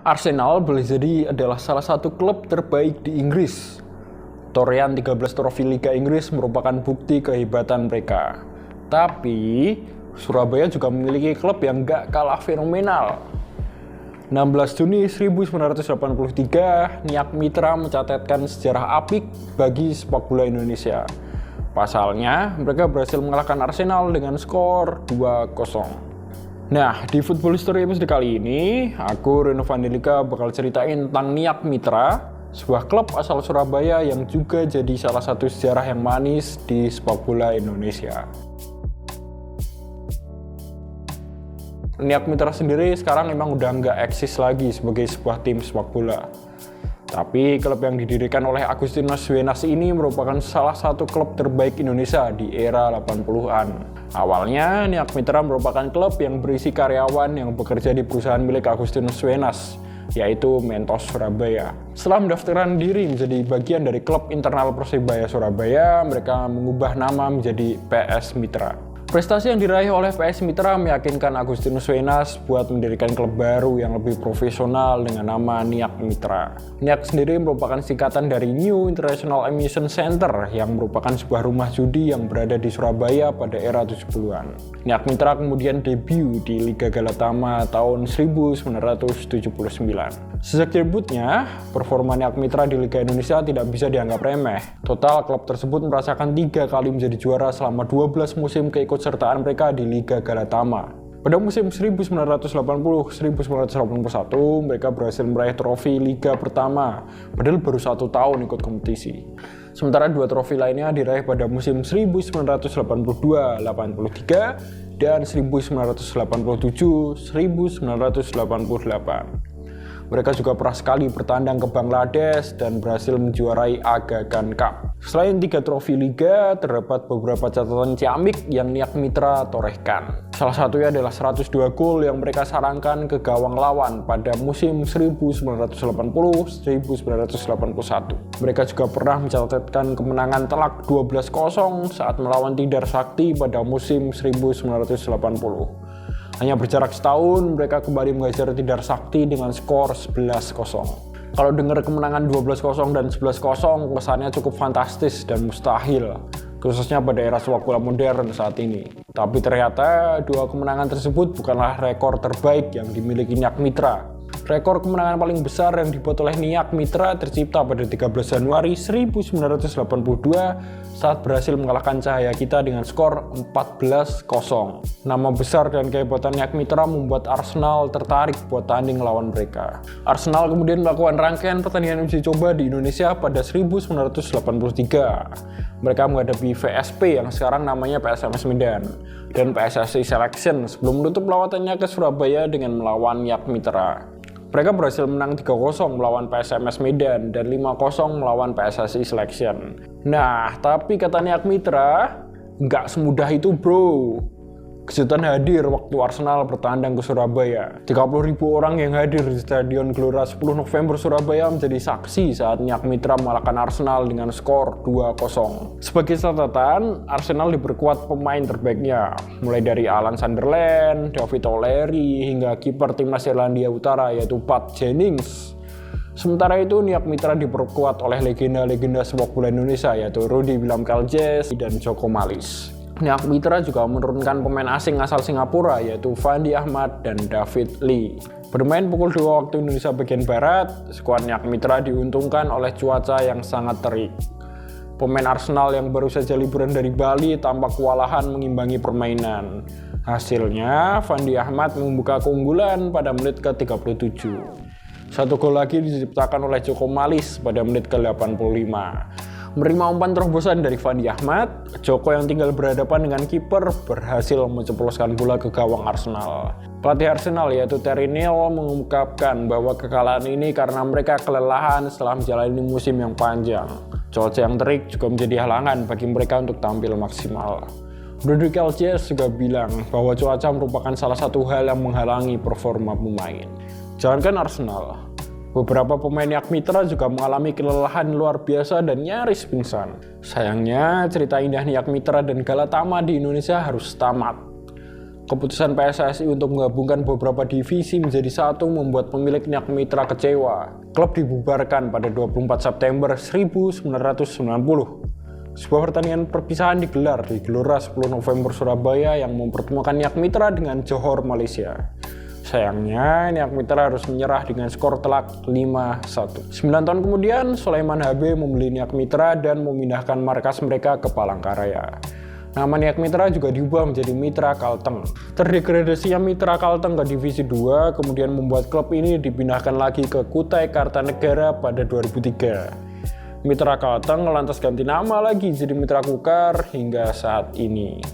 Arsenal boleh jadi adalah salah satu klub terbaik di Inggris. Torehan 13 trofi Liga Inggris merupakan bukti kehebatan mereka. Tapi, Surabaya juga memiliki klub yang gak kalah fenomenal. 16 Juni 1983, Niak Mitra mencatatkan sejarah apik bagi sepak bola Indonesia. Pasalnya, mereka berhasil mengalahkan Arsenal dengan skor 2-0. Nah, di Football History episode kali ini, aku Reno Vandilika bakal ceritain tentang Niak Mitra, sebuah klub asal Surabaya yang juga jadi salah satu sejarah yang manis di sepak bola Indonesia. Niak Mitra sendiri sekarang memang udah nggak eksis lagi sebagai sebuah tim sepak bola. Tapi klub yang didirikan oleh Agustinus Wenas ini merupakan salah satu klub terbaik Indonesia di era 80-an. Awalnya, Niak Mitra merupakan klub yang berisi karyawan yang bekerja di perusahaan milik Agustinus Wenas, yaitu Mentos Surabaya. Setelah mendaftarkan diri menjadi bagian dari klub internal Persebaya Surabaya, mereka mengubah nama menjadi PS Mitra. Prestasi yang diraih oleh PS Mitra meyakinkan Agustinus Wenas buat mendirikan klub baru yang lebih profesional dengan nama Niak Mitra. Niak sendiri merupakan singkatan dari New International Amusement Center yang merupakan sebuah rumah judi yang berada di Surabaya pada era 70-an. Niak Mitra kemudian debut di Liga Galatama tahun 1979. Sejak debutnya, performa Niak Mitra di Liga Indonesia tidak bisa dianggap remeh. Total klub tersebut merasakan 3 kali menjadi juara selama 12 musim keikutsertaan mereka di Liga Galatama. Pada musim 1980-1981, mereka berhasil meraih trofi Liga pertama, padahal baru 1 tahun ikut kompetisi. Sementara 2 trofi lainnya diraih pada musim 1982-83 dan 1987-1988. Mereka juga pernah sekali bertandang ke Bangladesh dan berhasil menjuarai Aga Khan Cup. Selain 3 trofi liga, terdapat beberapa catatan ciamik yang Niak Mitra torehkan. Salah satunya adalah 102 gol yang mereka sarangkan ke gawang lawan pada musim 1980-1981. Mereka juga pernah mencatatkan kemenangan telak 12-0 saat melawan Tidar Sakti pada musim 1980. Hanya berjarak setahun, mereka kembali mengejar Tidar Sakti dengan skor 11-0. Kalau dengar kemenangan 12-0 dan 11-0, kesannya cukup fantastis dan mustahil, khususnya pada era sepak bola modern saat ini. Tapi ternyata 2 kemenangan tersebut bukanlah rekor terbaik yang dimiliki Niak Mitra. Rekor kemenangan paling besar yang dibuat oleh Niak Mitra tercipta pada 13 Januari 1982 saat berhasil mengalahkan Cahaya Kita dengan skor 14-0. Nama besar dan kehebatan Niak Mitra membuat Arsenal tertarik buat tanding lawan mereka. Arsenal kemudian melakukan rangkaian pertandingan uji coba di Indonesia pada 1983. Mereka menghadapi VSP yang sekarang namanya PSMS Medan dan PSSI Selection sebelum menutup lawatannya ke Surabaya dengan melawan Niak Mitra. Mereka berhasil menang 3-0 melawan PSMS Medan dan 5-0 melawan PSSI Selection. Nah, tapi kata Niak Mitra, nggak semudah itu bro. Kejutan hadir waktu Arsenal bertandang ke Surabaya. 30.000 orang yang hadir di Stadion Gelora 10 November Surabaya menjadi saksi saat Niak Mitra mengalahkan Arsenal dengan skor 2-0. Sebagai catatan, Arsenal diperkuat pemain terbaiknya, mulai dari Alan Sunderland, David O'Leary, hingga kiper timnas Irlandia Utara yaitu Pat Jennings. Sementara itu, Niak Mitra diperkuat oleh legenda-legenda sepak bola Indonesia yaitu Rudy William Kaljes dan Joko Malis. Niak Mitra juga menurunkan pemain asing asal Singapura yaitu Fandi Ahmad dan David Lee. Bermain pukul 2 waktu Indonesia bagian Barat, skuad Niak Mitra diuntungkan oleh cuaca yang sangat terik. Pemain Arsenal yang baru saja liburan dari Bali tampak kewalahan mengimbangi permainan. Hasilnya, Fandi Ahmad membuka keunggulan pada menit ke-37. 1 gol lagi diciptakan oleh Joko Malis pada menit ke-85. Menerima umpan terobosan dari Fandi Ahmad, Joko yang tinggal berhadapan dengan kiper berhasil menceploskan bola ke gawang Arsenal. Pelatih Arsenal yaitu Terry Neal mengungkapkan bahwa kekalahan ini karena mereka kelelahan setelah menjalani musim yang panjang. Cuaca yang terik juga menjadi halangan bagi mereka untuk tampil maksimal. Rudy Kaljes juga bilang bahwa cuaca merupakan salah satu hal yang menghalangi performa pemain. Jangankan Arsenal, beberapa pemain Niak Mitra juga mengalami kelelahan luar biasa dan nyaris pingsan. Sayangnya, cerita indah Niak Mitra dan Galatama di Indonesia harus tamat. Keputusan PSSI untuk menggabungkan beberapa divisi menjadi satu membuat pemilik Niak Mitra kecewa. Klub dibubarkan pada 24 September 1990. Sebuah pertandingan perpisahan digelar di Gelora 10 November Surabaya yang mempertemukan Niak Mitra dengan Johor Malaysia. Sayangnya, Niak Mitra harus menyerah dengan skor telak 5-1. 9 tahun kemudian, Sulaiman HB membeli Niak Mitra dan memindahkan markas mereka ke Palangkaraya. Nama Niak Mitra juga diubah menjadi Mitra Kalteng. Terdegradasinya Mitra Kalteng ke Divisi 2 kemudian membuat klub ini dipindahkan lagi ke Kutai Kartanegara pada 2003. Mitra Kalteng lantas ganti nama lagi jadi Mitra Kukar hingga saat ini.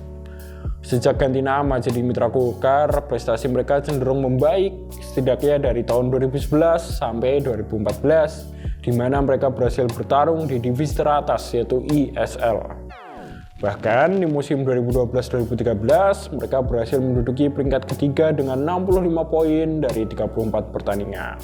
Sejak ganti nama jadi Mitra Kukar, prestasi mereka cenderung membaik setidaknya dari tahun 2011 sampai 2014, di mana mereka berhasil bertarung di divisi teratas yaitu ISL. Bahkan di musim 2012-2013, mereka berhasil menduduki peringkat ketiga dengan 65 poin dari 34 pertandingan.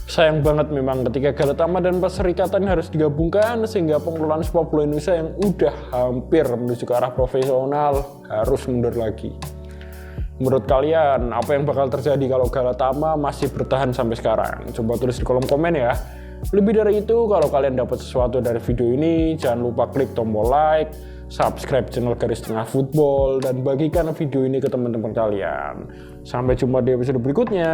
Sayang banget memang ketika Galatama dan Perserikatan harus digabungkan sehingga pengelolaan sepak bola Indonesia yang udah hampir menuju ke arah profesional harus mundur lagi. Menurut kalian, apa yang bakal terjadi kalau Galatama masih bertahan sampai sekarang? Coba tulis di kolom komen ya. Lebih dari itu, kalau kalian dapat sesuatu dari video ini, jangan lupa klik tombol like, subscribe channel Garis Tengah Football, dan bagikan video ini ke teman-teman kalian. Sampai jumpa di episode berikutnya.